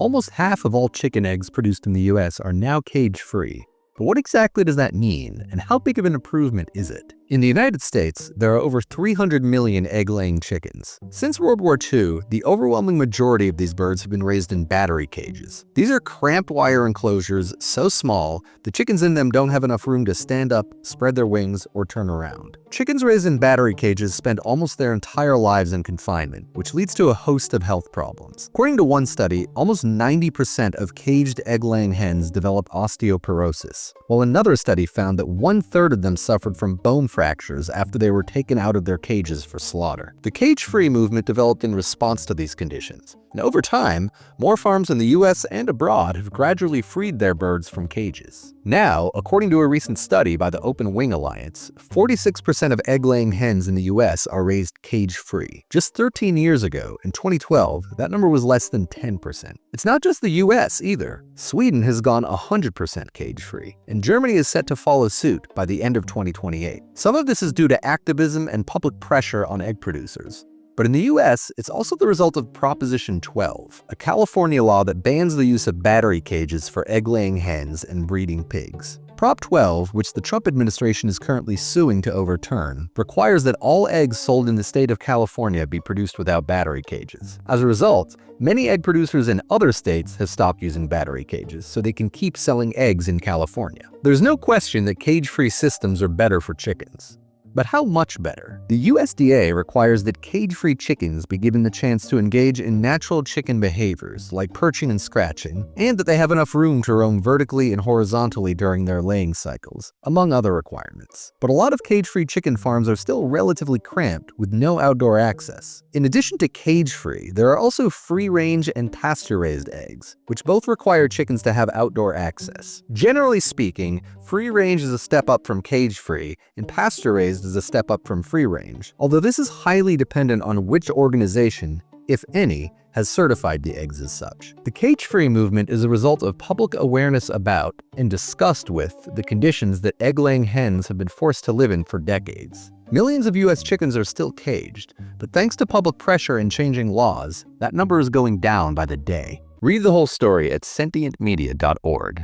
Almost half of all chicken eggs produced in the US are now cage-free. But what exactly does that mean, and how big of an improvement is it? In the United States, there are over 300 million egg-laying chickens. Since World War II, the overwhelming majority of these birds have been raised in battery cages. These are cramped wire enclosures so small, the chickens in them don't have enough room to stand up, spread their wings, or turn around. Chickens raised in battery cages spend almost their entire lives in confinement, which leads to a host of health problems. According to one study, almost 90% of caged egg-laying hens develop osteoporosis, while another study found that 1/3 of them suffered from bone fractures after they were taken out of their cages for slaughter. The cage-free movement developed in response to these conditions. And over time, more farms in the US and abroad have gradually freed their birds from cages. Now, according to a recent study by the Open Wing Alliance, 46% of egg-laying hens in the US are raised cage-free. Just 13 years ago, in 2012, that number was less than 10%. It's not just the US either. Sweden has gone 100% cage-free, and Germany is set to follow suit by the end of 2028. Some of this is due to activism and public pressure on egg producers. But in the US, it's also the result of Proposition 12, a California law that bans the use of battery cages for egg-laying hens and breeding pigs. Prop 12, which the Trump administration is currently suing to overturn, requires that all eggs sold in the state of California be produced without battery cages. As a result, many egg producers in other states have stopped using battery cages so they can keep selling eggs in California. There's no question that cage-free systems are better for chickens. But how much better? The USDA requires that cage-free chickens be given the chance to engage in natural chicken behaviors like perching and scratching, and that they have enough room to roam vertically and horizontally during their laying cycles, among other requirements. But a lot of cage-free chicken farms are still relatively cramped with no outdoor access. In addition to cage-free, there are also free-range and pasture-raised eggs, which both require chickens to have outdoor access. Generally speaking, free-range is a step up from cage-free, and pasture-raised is a step up from free-range, although this is highly dependent on which organization, if any, has certified the eggs as such. The cage-free movement is a result of public awareness about and disgust with the conditions that egg-laying hens have been forced to live in for decades. Millions of US chickens are still caged, but thanks to public pressure and changing laws, that number is going down by the day. Read the whole story at sentientmedia.org.